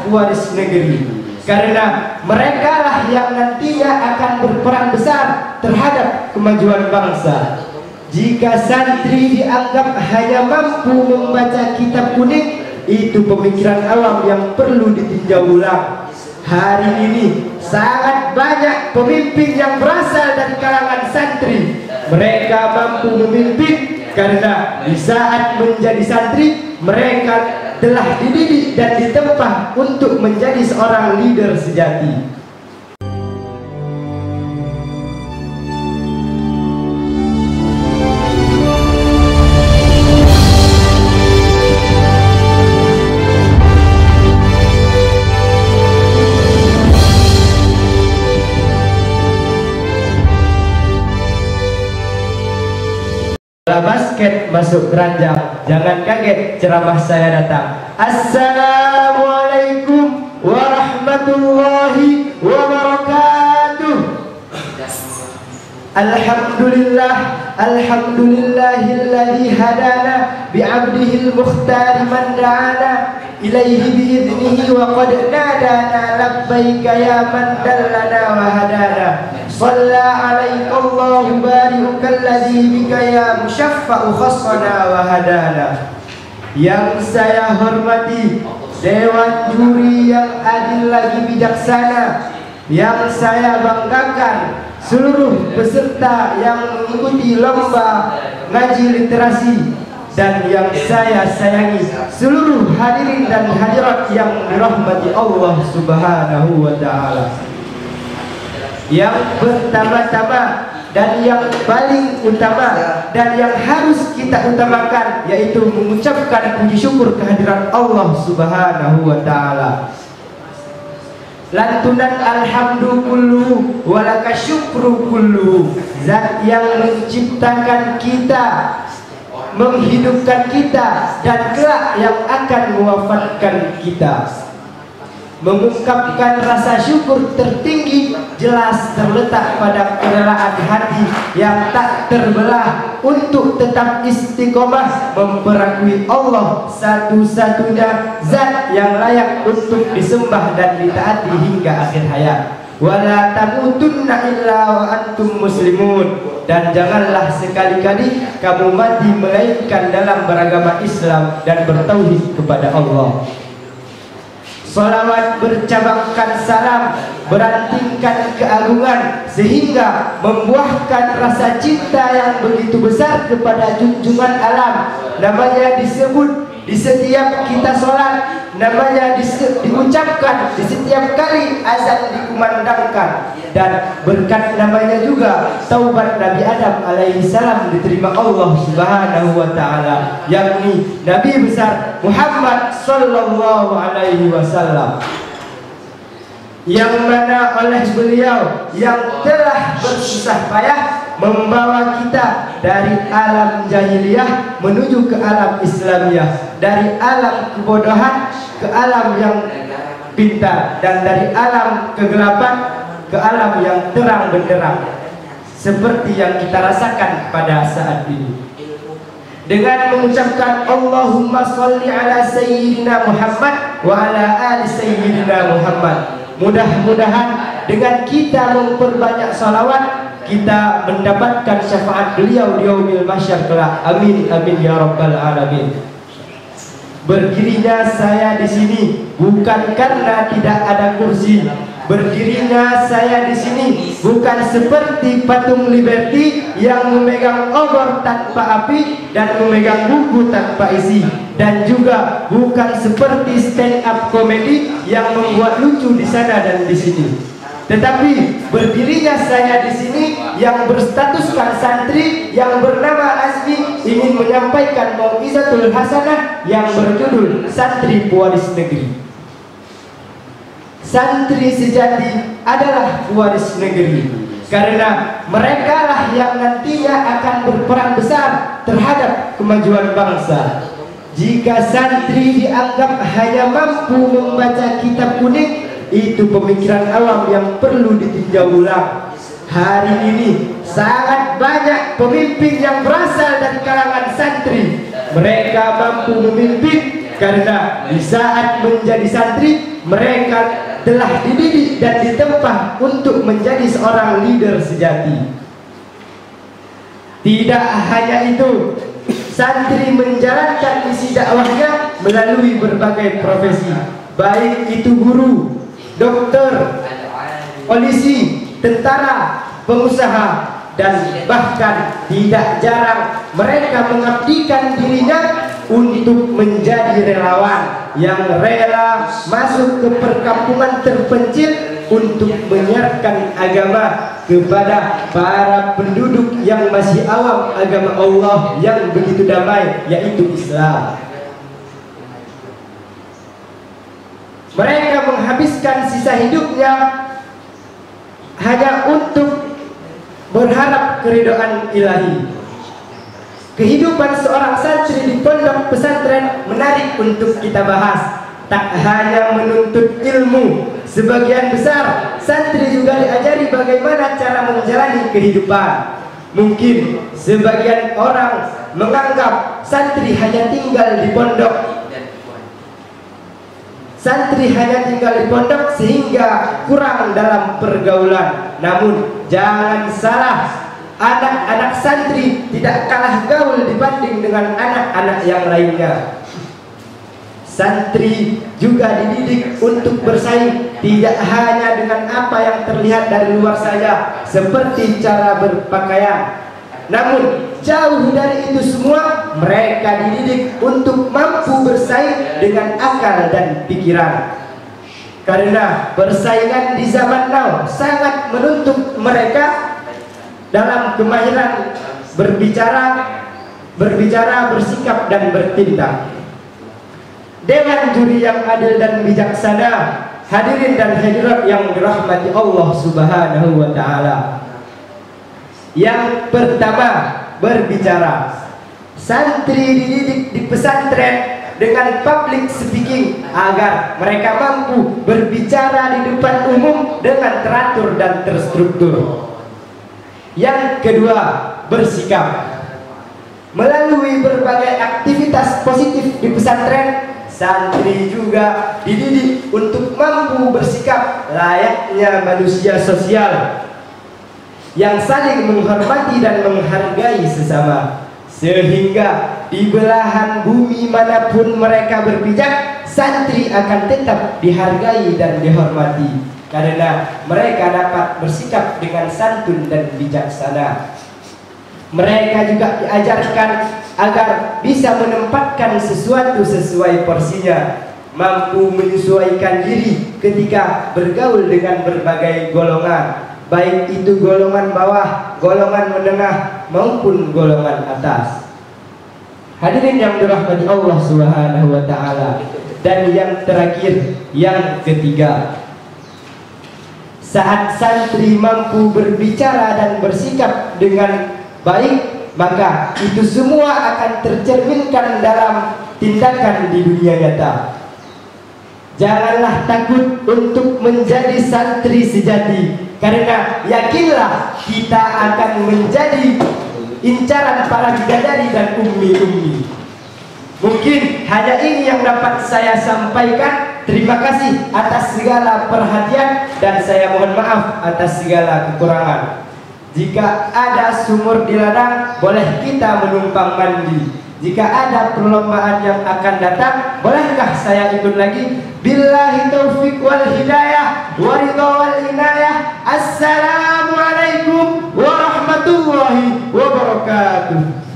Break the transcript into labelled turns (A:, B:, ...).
A: pewaris negeri, karena mereka lah yang nantinya akan berperan besar terhadap kemajuan bangsa. Jika santri dianggap hanya mampu membaca kitab kuning, itu pemikiran awam yang perlu ditinjau ulang. Hari ini sangat banyak pemimpin yang berasal dari kalangan santri. Mereka mampu memimpin karena di saat menjadi santri mereka telah dididik dan ditempa untuk menjadi seorang leader sejati. Bola basket masuk keranjang, jangan kaget ceramah saya datang. Assalamualaikum warahmatullahi wabarakatuh. Alhamdulillah, alhamdulillahilladzi hadana bi'abdihil mukhtar man da'ana ilaihi bi'idnihi wa qad nadana labbaika ya man dallana wa hadana. Shalla alaika Allahu barikal ladzi bika ya musyaffa'u khassana wa hadana. Yang saya hormati dewan juri yang adil lagi bijaksana, yang saya banggakan seluruh peserta yang mengikuti lomba ngaji literasi, dan yang saya sayangi seluruh hadirin dan hadirat yang dirahmati Allah Subhanahu wa ta'ala. Yang pertama-tama dan yang paling utama dan yang harus kita utamakan yaitu mengucapkan puji syukur kehadiran Allah Subhanahu wa ta'ala. Lantunan alhamdu kullu walaka syukru kullu. Zat yang menciptakan kita, menghidupkan kita, dan kelak yang akan mewafatkan kita. Mengungkapkan rasa syukur tertinggi jelas terletak pada kerelaan hati yang tak terbelah untuk tetap istiqomah memperakui Allah satu-satunya zat yang layak untuk disembah dan ditaati hingga akhir hayat. Wala tamutunna illa wa antum muslimun. Dan janganlah sekali-kali kamu mati melainkan dalam beragama Islam dan bertauhid kepada Allah. Salawat bercabangkan salam, berantingkan keagungan, sehingga membuahkan rasa cinta yang begitu besar kepada junjungan alam. Namanya disebut di setiap kita sholat, namanya diucapkan di setiap kali azan dikumandangkan, dan berkat namanya juga taubat Nabi Adam alaihi salam diterima Allah Subhanahu wa ta'ala, yakni Nabi besar Muhammad sallallahu alaihi wasallam, yang mana oleh beliau yang telah bersusah payah membawa kita dari alam jahiliyah menuju ke alam Islamiyah, dari alam kebodohan ke alam yang pintar, dan dari alam kegelapan ke alam yang terang benderang, seperti yang kita rasakan pada saat ini. Dengan mengucapkan Allahumma sholli ala sayyidina Muhammad wa ala ali sayyidina Muhammad, mudah-mudahan dengan kita memperbanyak salawat kita mendapatkan syafaat beliau di yaumil mahsyar kelak. Amin amin ya rabbal alamin. Berdirinya saya di sini bukan karena tidak ada kursi. Berdirinya saya di sini bukan seperti patung Liberty yang memegang obor tanpa api dan memegang buku tanpa isi, dan juga bukan seperti stand up comedy yang membuat lucu di sana dan di sini. Tetapi berdirinya saya di sini yang berstatuskan santri yang bernama Azmi ingin menyampaikan mau'izatul hasanah yang berjudul Santri Pewaris Negeri. Santri sejati adalah pewaris negeri, karena mereka lah yang nantinya akan berperan besar terhadap kemajuan bangsa. Jika santri dianggap hanya mampu membaca kitab kuning, itu pemikiran awam yang perlu ditinjau ulang. Hari ini sangat banyak pemimpin yang berasal dari kalangan santri. Mereka mampu memimpin Karena di saat menjadi santri, mereka telah dididik dan ditempa untuk menjadi seorang leader sejati. Tidak hanya itu, santri menjalankan misi dakwahnya melalui berbagai profesi, baik itu guru, dokter, polisi, tentara, pengusaha, dan bahkan tidak jarang mereka mengabdikan dirinya untuk menjadi relawan yang rela masuk ke perkampungan terpencil untuk menyiarkan agama kepada para penduduk yang masih awam agama Allah yang begitu damai, yaitu Islam. Mereka menghabiskan sisa hidupnya hanya untuk berharap keridhaan ilahi. Kehidupan seorang santri di pondok pesantren menarik untuk kita bahas. Tak hanya menuntut ilmu, sebagian besar santri juga diajari bagaimana cara menjalani kehidupan. Mungkin sebagian orang menganggap santri hanya tinggal di pondok. Santri hanya tinggal di pondok sehingga kurang dalam pergaulan. Namun jangan salah, anak-anak santri tidak kalah gaul dibanding dengan anak-anak yang lainnya. Santri juga dididik untuk bersaing, tidak hanya dengan apa yang terlihat dari luar saja, seperti cara berpakaian. Namun jauh dari itu semua, mereka dididik untuk mampu bersaing dengan akal dan pikiran. Karena persaingan di zaman now sangat menuntut mereka dalam kemahiran berbicara, bersikap, dan bertindak. Dewan juri yang adil dan bijaksana, hadirin dan hadirat yang dirahmati Allah Subhanahu wa Ta'ala. Yang pertama, berbicara. Santri dididik di pesantren dengan public speaking agar mereka mampu berbicara di depan umum dengan teratur dan terstruktur. Yang kedua, bersikap. Melalui berbagai aktivitas positif di pesantren, santri juga dididik untuk mampu bersikap layaknya manusia sosial yang saling menghormati dan menghargai sesama, sehingga di belahan bumi manapun mereka berpijak, santri akan tetap dihargai dan dihormati karena mereka dapat bersikap dengan santun dan bijaksana. Mereka juga diajarkan agar bisa menempatkan sesuatu sesuai porsinya, mampu menyesuaikan diri ketika bergaul dengan berbagai golongan, baik itu golongan bawah, golongan menengah, maupun golongan atas. Hadirin yang dirahmati Allah Subhanahu wa Ta'ala. Dan yang terakhir, yang ketiga, saat santri mampu berbicara dan bersikap dengan baik, maka itu semua akan tercerminkan dalam tindakan di dunia nyata. Janganlah takut untuk menjadi santri sejati, karena yakinlah kita akan menjadi incaran para bidadari dan ummi-ummi. Mungkin hanya ini yang dapat saya sampaikan. Terima kasih atas segala perhatian dan saya mohon maaf atas segala kekurangan. Jika ada sumur di ladang, boleh kita menumpang mandi. Jika ada perlombaan yang akan datang, bolehkah saya ikut lagi? Billahi taufiq wal hidayah wa ridha wal inayah. Assalamualaikum warahmatullahi wabarakatuh.